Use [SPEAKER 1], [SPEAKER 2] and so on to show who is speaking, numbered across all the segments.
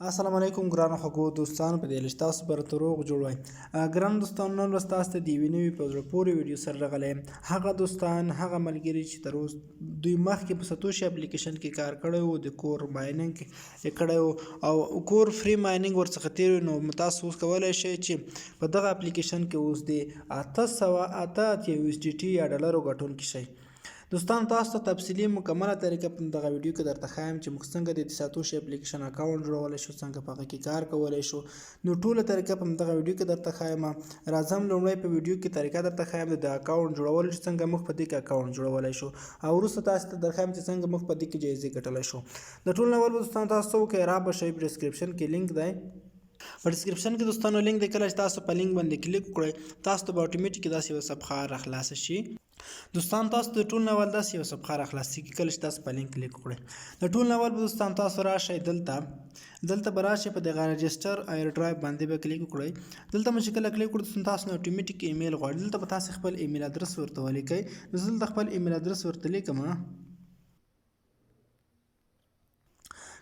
[SPEAKER 1] السلام علیکم ګرانو خوږو دوستانو په دې لږ تاسو پر دروغ جوړوئ ګرانو دوستانو نن ورځ تاسو ته د یوې نوې په زړه پورې ویډیو سره راغلی یم هغه دوستان هغه ملګري چې تر اوسه دوی مخکې په ساتوشي اپلیکیشن کې کار کړی و د کور مایننګ یې کړی و او کور فری مایننګ ورڅخه تېر وي نو تاسو اوس کولی شئ چې په دغه اپلیکیشن کې اوس د 888 یا ډالرو ګټونکي شئ دوستان تاسو ته تفصیلي مکمله طریقه په دغه ویډیو کې درته ښایم چې موږ څنګه د ساتوشي اپلیکیشن اکاونټ جوړولی شو څنګه په هغه کې کار کولی شو نو ټوله طریقه په دغه ویډیو کې درته ښایم راځم لومړی په ویډیو کې طریقه درته ښایم د اکاونټ جوړول چې څنګه موږ په دې کې اکاونټ جوړولی شو او وروسته تاسو ته درښایم چې څنګه موږ په دې کې جایزې ګټلی شو د ټول اول دوستان تاسو څه وکړئ رابشئ په ډسکرپشن کې لینک دی په ډسکرپشن کې دوستانو لینک دی کله چې تاسو په لینک باندې کلیک وکړئ تاسو ته به اتوماتیک داسې یوه صفحه راخلاصه شي دوستان تاسو د ټول اول داسې یوه صفحه راخلاصیږي کله چې تاسو په لینک کلیک وکړئ د ټول اول به دوستان تاسو راشئ دلته به راشئ په دغه رجسټر ایر ډرایو باندې به کلیک وکړئ دلته مو چې کله کلیک وکړئ دوستان تاسو نه اتوماتیک ایمیل غواړي دلته به تاسو خپل ایمیل ادرس ورته ولیکئ نو زه دلته خپل ایمیل ادرس ورته لیکم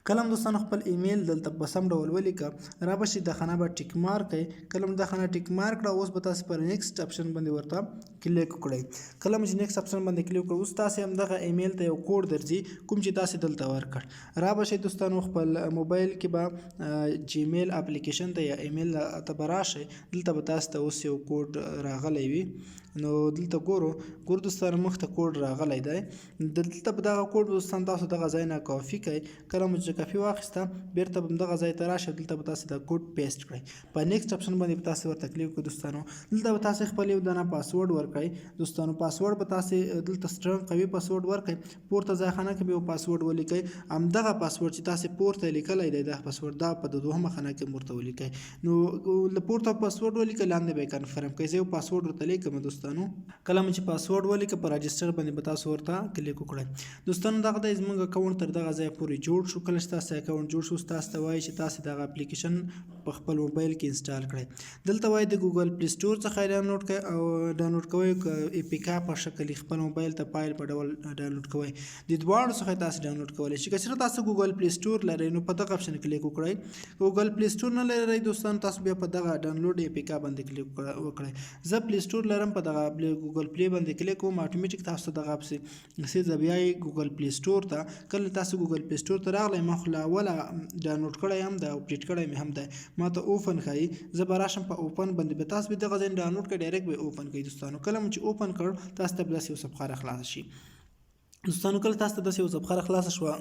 [SPEAKER 1] کله هم دوستانو خپل ایمیل دلته په سم ډول ولیکه رابشئ د خانه به ټیک مارک کړئ کله مو د خانه ټیک مارک کړه اوس به تاسو پر نیکسټ اپشن باندې ورته کلیک وکړئ کله مو چې نیکسټ اپشن باندې کلیک وکړئ اوس تاسو همدغه ایمیل ته یو کوډ درځي کوم چې تاسو دلته ورکړ رابشئ دوستانو خپل موبایل کې به جیمیل اپلیکیشن ته یا ایمیل ته به راشئ دلته به تاسو ته اوس یو کوډ راغلی وي نو دلته ګورو دوستانو مخ ته کوډ راغلی دی دلته په دغه کوډ دوستان تاسو دغه ځای نه کاپي کړئ کله مو چې کاپي واخیسته بیرته به همدغه ځای ته راشئ دلته به تاسو دا کوډ پیسټ کړئ په نیکسټ اپشن باندې به تاسو ورته کلیک وکړئ دوستانو دلته به تاسو خپل یو دانه پاسورډ ورکړئ دوستانو پاسورډ به تاسو دلته سټرنګ قوي پاسورډ ورکړئ پورته ځایخانه کې به یو پاسورډ ولیکئ همدغه پاسورډ چې تاسو پورته لیکلی دی دا پاسورډ دا په دوهمه خانه کې ورته ولیکئ نو له پورته پاسورډ ولیکئ لاندې به کنفرم کړئ زه یو پاسورډ ورته لیکم دوستانو کله مو چې پاسورډ ولیکئ په رجسټر باندې به تاسو ورته کلیک وکړئ دوستانو دغه دی زموږ اکاونټ تر دغه ځایه پورې جوړ شو کله چې تاسو اکاونټ جوړ شو تاسو ته وایي چې تاسو دغه اپلیکیشن په خپل موبایل کې انسټال کړئ دلته وایي د ګوګل پلی سټور څخه ډاونلوډ کړئ او ډاونلوډ کوئ ایپیکا په شکل خپل موبایل ته فایل په ډول ډاونلوډ کوئ د دواړو څخه تاسو ډاونلوډ کولی شئ که چېرته تاسو ګوګل پلی سټور لرئ نو په دغه اپشن کلیک وکړئ ګوګل پلی سټور نه لرئ دوستان تاسو بیا په دغه ډاونلوډ ایپیکا باندې کلیک وکړئ زه پلی سټور لرم په دغه ګوګل پلی باندې کلیک کوم اتوماتیک تاسو دغه سیده بیا ګوګل پلی سټور ته کله تاسو ګوګل پلی سټور ته راغلی ما خو له اوله ډاونلوډ کړی هم ده اپډیټ کړی مې هم ده ما ته اوپن ښایي زه به راشم په اوپن باندې به تاسو به دغه ځای ډاونلوډ کړئ ډایرکټ به اوپن کړئ دوستانو کله مو چې اوپن کړ تاسو ته به داسې یو صفحه راخلاصه شي دوستانو کله تاسو ته داسې یو صفحه راخلاصه شوه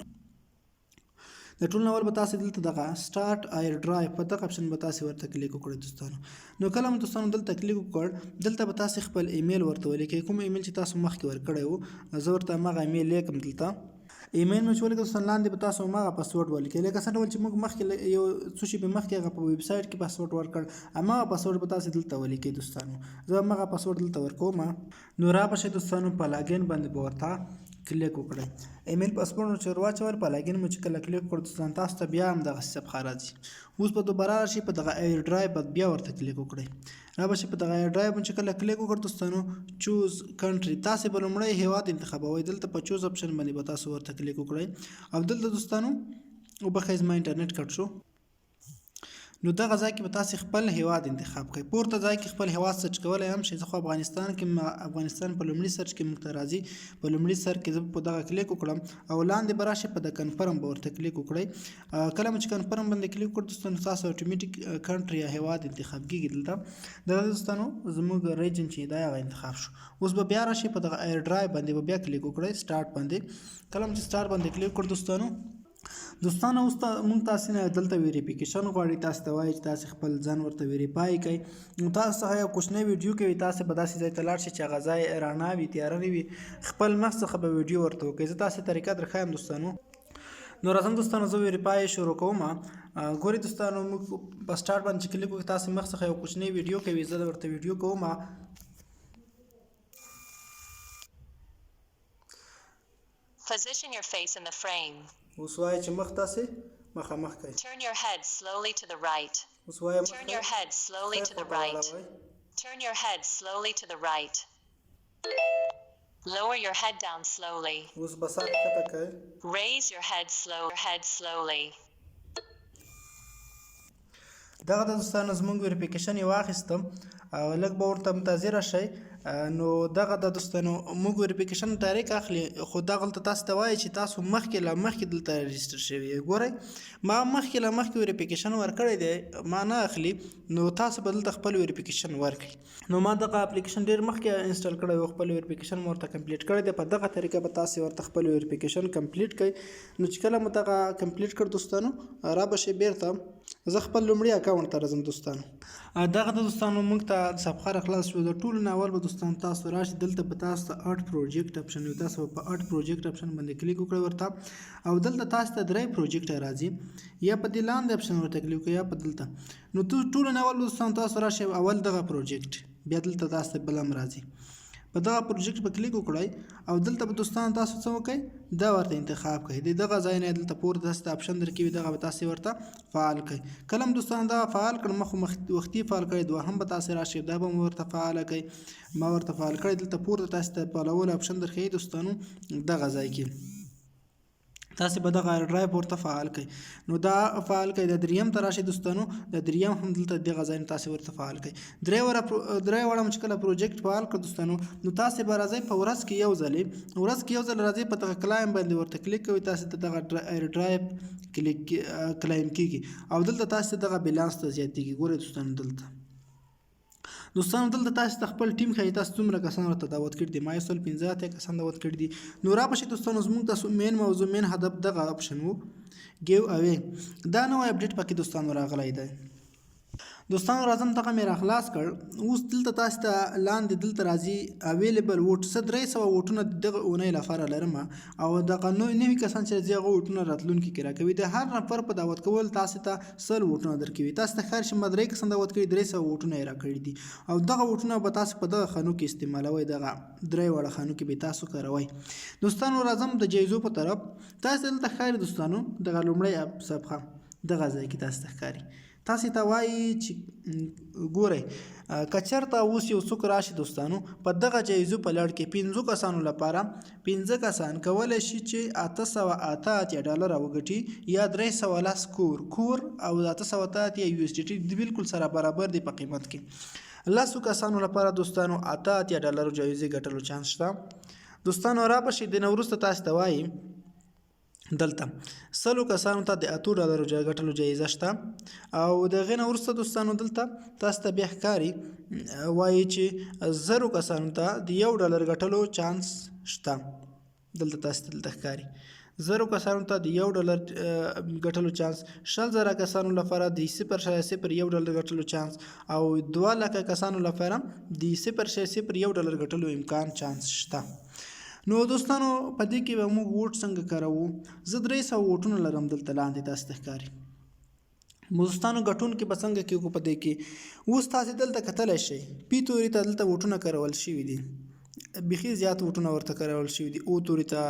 [SPEAKER 1] د ټول اول به تاسو دلته دغه سٹارټ ایر ډرایو په دغه اپشن به تاسو ورته کلیک وکړئ دوستانو نو کله مو دوستانو دلته کلیک وکړ دلته به تاسو خپل ایمیل ورته ولیکئ کوم ایمیل چې تاسو مخکې ورکړی وو زه ورته هماغه ایمیل لیکم دلته ایمیل مې چې ولیکئ دوستان لاندې به تاسو هماغه پاسورډ ولیکئ لکه څه ډول چې موږ مخکې یو څه شي به مخکې هغه په ویب سایټ کې پاسورډ ورکړ هماغه پاسورډ به تاسو دلته ولیکئ دوستانو زه هماغه پاسورډ دلته ورکوم نو رابشئ دوستانو په لاګین باندې به ورته کلیک وکړئ ایمیل پاسورډ مو چې ورواچول په لاګین مو چې کله کلیک وکړو دوستان تاسو ته بیا همدغسې صفحه راځي اوس به دوباره راشئ په دغه ایر ډرایو به بیا ورته کلیک وکړئ رابشئ په دغه ایر ډرایو مو چې کله کلیک وکړ دوستانو چوز کنټري تاسو به لومړی هیواد انتخابوئ دلته په چوز اپشن باندې به تاسو ورته کلیک وکړئ او دلته دوستانو وبخښئ زما انټرنیټ کټ شو نو دغه ځای کې به تاسو خپل هیواد انتخاب کړئ پورته ځای کې خپل هیواد سرچ کولی هم شئ زه خو افغانستان کې افغانستان په لومړي سرچ کې موږ ته راځي په لومړي سر کې زه په دغه کلیک وکړم او لاندې به راشئ په د کنفرم به ورته کلیک وکړئ کله مو چې کنفرم باندې کلیک وکړو دوستانو تاسو اتوماتیک کنټري یا هیواد انتخاب کېږي دلته دغه دوستانو زموږ ریجن چې دی هغه انتخاب شو اوس به بیا راشئ په دغه ایر ډرایو باندې به بیا کلیک وکړئ سټارټ باندې کله مو چې سټارټ باندې کلیک وکړو دوستانو اوس موږ تاسو نه دلته ویریفیکیشن غواړي تاسو ته وایي چې تاسو خپل ځان ورته ویریفای کړئ نو تاسو څخه یو کوچنی ویډیو کوي تاسو به داسې ځای ته لاړ شئ چې هغه ځای رڼا وي تیاره نه وي خپل مخ څخه به ویډیو ورته وکړئ زه تاسو طریقه درښایم دوستانو نو راځم دوستانو زه ویریفای شروع کوم ګورئ دوستانو موږ په سټارټ باندې چې کلیک وکړو تاسو مخ څخه یو کوچنی ویډیو کوي زه ورته ویډیو کوم
[SPEAKER 2] Position your face in the frame.
[SPEAKER 1] اوس وایي چې مخ تاسې مخامخ کړئ
[SPEAKER 2] Turn your head slowly to the right.
[SPEAKER 1] اوس وایي
[SPEAKER 2] Turn your head slowly to the right. Turn your head slowly to the right. Lower your head down slowly.
[SPEAKER 1] اوس به سر ښکته کړئ
[SPEAKER 2] Raise your head slowly.
[SPEAKER 1] دغه د دوستانو زموږ ویریفیکیشن یې واخیسته او لږ به ورته منتظره شئ. نو دغه د دوستانو موږ ویریفیکیشن ډایرکټ اخلي، خو دغلته تاسو ته وایي چې تاسو مخکې لا مخکې دلته رجسټر شوي یې. ګورئ ما مخکې لا مخکې ویریفیکیشن ورکړی دی، ما نه اخلي، نو تاسو به دلته خپل ویریفیکیشن ورکړئ. نو ما دغه اپلیکیشن ډېر مخکې انسټال کړی و، خپل ویریفیکیشن مو ورته کمپلیټ کړی دی. په دغه طریقه به تاسو ورته خپل ویریفیکیشن کمپلیټ کړئ. نو چې کله مو دغه کمپلیټ کړ دوستانو را به شئ بیرته زه خپل لومړي اکاونټ ته راځم دوستانو. دغه د دوستانو موږ ته صفحه را خلاص شو. د ټولو نه اول به دوستانو تاسو راشئ، دلته به تاسو ته اډ پروجیکټ اپشن وي، تاسو په اډ پروجیکټ اپشن باندې کلیک وکړئ ورته، او دلته تاسو ته درې پروجیکټ راځي، یا په دې لاندې اپشن ورته کلیک وکړئ یا په دلته. نو ټولو نه اول دوستانو تاسو راشئ اول دغه پروجیکټ، بیا دلته تاسو ته بل هم راځي، په دغه پروجیکټ په کلیک وکړئ او دلته به دوستانو تاسو څه وکړئ دا ورته انتخاب کړئ. د دغه ځای نه دلته پورته تاسو ته اپشن درکوي، دغه به تاسو ورته فعال کړئ. کله هم دوستانو دغه فعال کړم وختي فعال کړئ، دوهم به تاسو راشئ دا به مو ورته فعال کړئ. ما ورته فعال کړئ، دلته پورته تاسو ته فعالولو اپشن درښیي دوستانو دغه ځای کې تاسو به دغه ډرایو ورته فعال کړئ. نو دا فعال کړئ، د دریم ته راشئ دوستانو، د دریم هم دلته دغه ځای نه تاسو ورته فعال کړئ. درې وړه چې کله پروجیکټ فعال کړ دوستانو، نو تاسو به راځئ په ورځ کې یو ځل راځئ په دغه کلایم باندې ورته کلیک کوئ، تاسو ته دغه ډرایو کلایم کیږي او دلته تاسو ته دغه بیلانس ته زیاتېږي. ګورئ دوستانو دلته تاسو ته خپل ټیم ښایي تاسو څومره کسان ورته دعوت کړي دي. ما یو سل 15 کسان دعوت کړي دي. نو را به شئ دوستانو زموږ تاسو مین موضوع مین هدف دغه اپشن وو ګیو اوی، دا نوی اپډیټ پکې دوستانو راغلی دی. دوستانو راځم دغه مې راخلاص کړ. اوس دلته تاسو ته لاندې دلته راځي اویلیبل ووټ، زه 300 ووټونه دغه اونۍ لپاره لرم او دغه نوي کسان چې راځي هغه ووټونه راتلونکي کې راکوي. د هر نفر په دعوت کول تاسو ته 100 ووټونه درکوي. تاسو ته ښکار شي ما 3 کسان دعوت کړي 300 ووټونه یې راکړي دي او دغه ووټونه به تاسو په دغه خانو کې استعمالوئ، دغه درې وړه خانو کې به تاسو کاروئ. دوستانو راځم د جایزو په طرف. تاسو دلته ښکاري دوستانو دغه لومړی صفحه دغه ځای کې تاسو ته ښکاري، تاسو ته وایي چې ګورئ که چېرته اوس یو څوک راشي دوستانو په دغه جایزو په لړ کې 5 کسانو لپاره 5 کسان کولی شي چې 888 ډالر وګټي یا 310 کور او 888 USDT بالکل سره برابر دي په قیمت کې. 10 کسانو لپاره دوستانو 88 ډالر جایزې ګټلو چانس شته. دوستانو را به شي د نه وروسته تاسو ته وایي دلته 100 کسانو ته د 8 ډالرو ګټلو جایزه شته او د هغې نه وروسته دوستانو دلته تاسو ته بیا ښکاري وایي چې 0 کسانو ته د 1 ډالر ګټلو چانس شته. دلته تاسو ته ښکاري 0 کسانو ته د 1 ډالر ګټلو چانس، 100,000 کسانو لپاره د 0.01 ډالر ګټلو چانس او 2 لکه کسانو لپاره د 0.01 ډالر ګټلو امکان چانس شته. نو دوستانو په دې کې به موږ ووټ څنګه کاروو. زه 300 ووټونه لرم دلته لاندې تاسو ته ښکاري. دوستانو ګټونکي به څنګه کېږو په دې کې اوس تاسو دلته کتلی شئ پی توري ته دلته ووټونه کارول شوي دي، بیخي زیات ووټونه ورته کارول شوي دي. او توري ته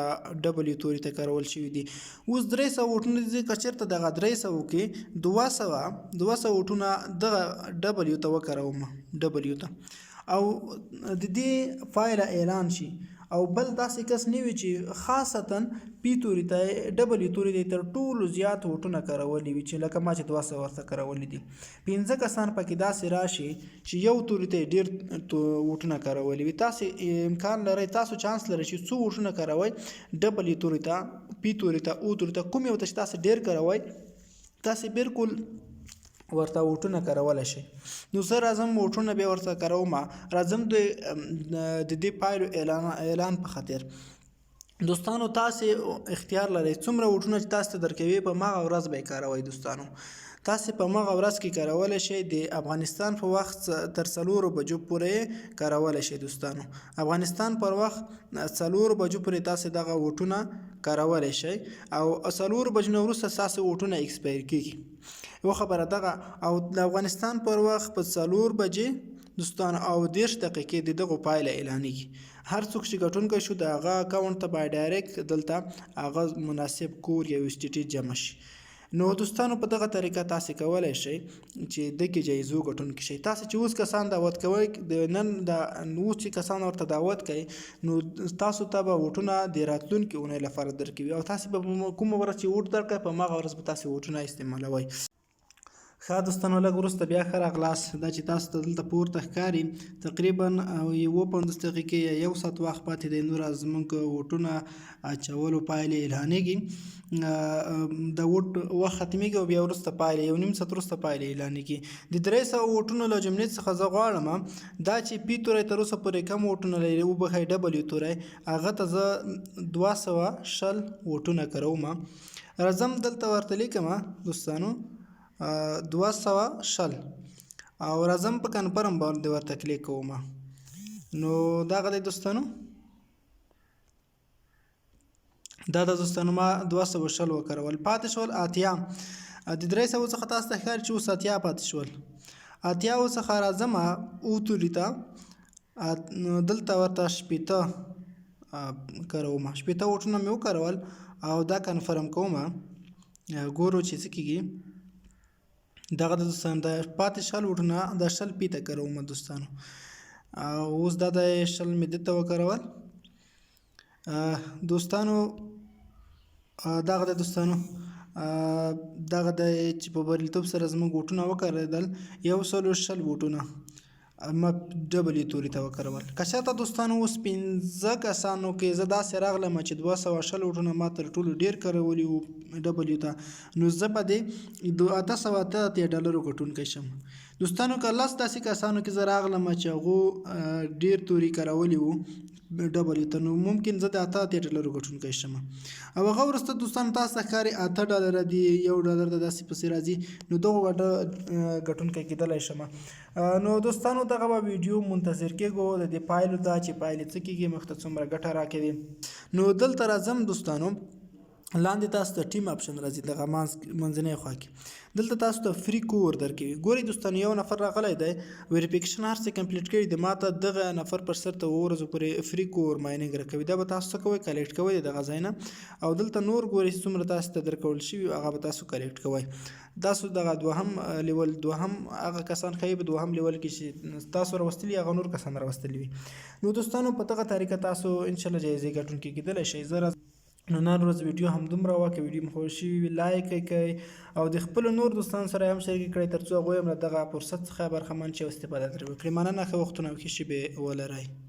[SPEAKER 1] ډبلیو توري ته کارول شوي دي. اوس 300 ووټونه دي، که چېرته دغه 300 کې 200 ووټونه دغه ډبلیو ته وکاروم ډبلیو ته او د دې فایله اعلان شي او بل داسې کس نه وي چې خاصتا پی توري ته ډبلیو توري ته تر ټولو زیات ووټونه کارولي وي چې لکه ما چې 200 ورته کارولي دي. 15 کسان پکې داسې راشي چې یو توري ته ډېر ووټونه کارولي وي. تاسو امکان لرئ، تاسو چانس لرئ چې څو ووټونه کاروئ ډبلیو توري ته، پی توري ته، او توري ته، کوم یو ته چې تاسو ډېر کاروئ تاسو بالکل ورته ووټونه کارولی شئ. نو زه راځم ووټونه بیا ورته کاروم، راځم د دې پایلو اعلان په خاطر. دوستانو تاسو اختیار لرئ څومره ووټونه چې تاسو ته درکوي په هماغه ورځ به یې کاروئ. دوستانو تاسو په هماغه ورځ کې کارولی شئ، د افغانستان په وخت تر 4 بجو پورې کارولی شئ. دوستانو افغانستان پر وخت 4 بجو پورې تاسو دغه ووټونه کارولی شئ او 4 بجو نه وروسته ستاسو ووټونه ایکسپایر کېږي. یو خبره دغه او د افغانستان پر وخت په 4 بجې دوستانو او 10 دقیقې د دغو پایله اعلانېږي. هر څوک چې ګټونکی شو د هغه اکاونټ ته باید ډایرکټ دلته هغه مناسب کور یا USDT جمع شي. نو دوستانو په دغه طریقه تاسو کولی شئ چې دغې جایزو ګټونکي شئ. تاسو چې اوس کسان دعوت کوئ د نن د اوس چې کسان ورته دعوت کوئ نو تاسو ته به ووټونه د راتلونکي اونۍ لپاره درکوي او تاسو به کومه ورځ چې ووټ درکړئ په هماغه ورځ به تاسو ووټونه استعمالوئ. ښه دوستانو لږ وروسته بیا ښه راغلاست. دا چې تاسو ته دلته پورته ښکاري تقریبا 50 دقیقې یا 1 ساعت وخت پاتې دی نور زموږ ووټونه اچولو پایلې اعلانېږي. د ووټ وخت ختمېږي او بیا وروسته پایلې 1 نیم ساعت وروسته پایلې اعلانېږي. د 300 ووټونو له جملې څخه زه غواړم دا چې پی توری تر اوسه پورې کم ووټونه لري وبښئ ډبلیو توری هغه ته زه 220 ووټونه کروم. راځم دلته ورته لیکم دوستانو 220 او راځم په کنفرم باندې ورته کلیک کوم. نو دغه دی دوستانو دا د دوستانو ما 220 وکرول پاتې شول 80 د 300 څخه تاسو ته ښکاري چې اوس 80 پاتې شول. 80 څخه راځم اوتوري ته دلته ورته 80 کروم 80 ووټونه مې وکرول او دا کنفرم کوم ګورو چې څه کېږي. دغه د دوستانو د پاتې 100 ووټونه د 100 پی ته کروم دوستانو. اوس دا د 100 مې دته وکرول دوستانو. دغه د دوستانو دغه د چې په بریالیتوب سره زموږ ووټونه وکرېدل 120 ووټونه ما ډبلیو توري ته وکرول. که چېرته دوستانو اوس 15 کسانو کې زه داسې راغلم چې 220 ووټونه ما تر ټولو ډېر کرولي وو ډبلیو ته نو زه په دې $880 ګټونکی شم. دوستانو که 10 داسې کسانو کې زه راغلم چې هغو ډېر توري کرولي وو ډبلیو ته نو ممکن زه د $880 ګټونکی شم. او هغه وروسته دوستانو تاسو ته ښکاري $8 دي $1 د داسې پسې راځي نو دغو ګټونکی کېدلی شم. نو دوستانو دغه به ویډیو منتظر کېږو د دې پایلو ته چې پایلې څه کېږي مخ ته څومره ګټه راکوي. نو دلته راځم دوستانو لاندې تاسو ته ټیم اپشن راځي دغه منځنۍ خوا کې دلته تاسو ته فری کور درکوي. ګورئ دوستانو یو نفر راغلی دی ویریفیکیشن هر څه کمپلیټ کړي دی ماته دغه نفر پر سر ته 2 ورځو پورې فری کور مایننګ راکوي. دا به تاسو څه کوئ کلیکټ کوئ دغه ځای نه او دلته نور ګورئ څومره تاسو ته درکول شوي هغه به تاسو کلیکټ کوئ. تاسو دغه دوهم لیول دوهم هغه کسان ښایي په دوهم لیول کې چې تاسو راوستلي هغه نور کسان راوستلي وي. نو دوستانو په دغه طریقه تاسو انشاءالله جایزې ګټونکي کېدلی شئ. نو نن ورځ ویډیو همدومره وه. که ویډیو مو خوښ شوي وي لایک یې کړئ او د خپلو نور دوستانو سره یې هم شریک کړئ تر څو هغوی هم له دغه فرصت څخه برخمن شي او استفاده ترې وکړي. مننه ښه وختونه او ښې شېبې ولرئ.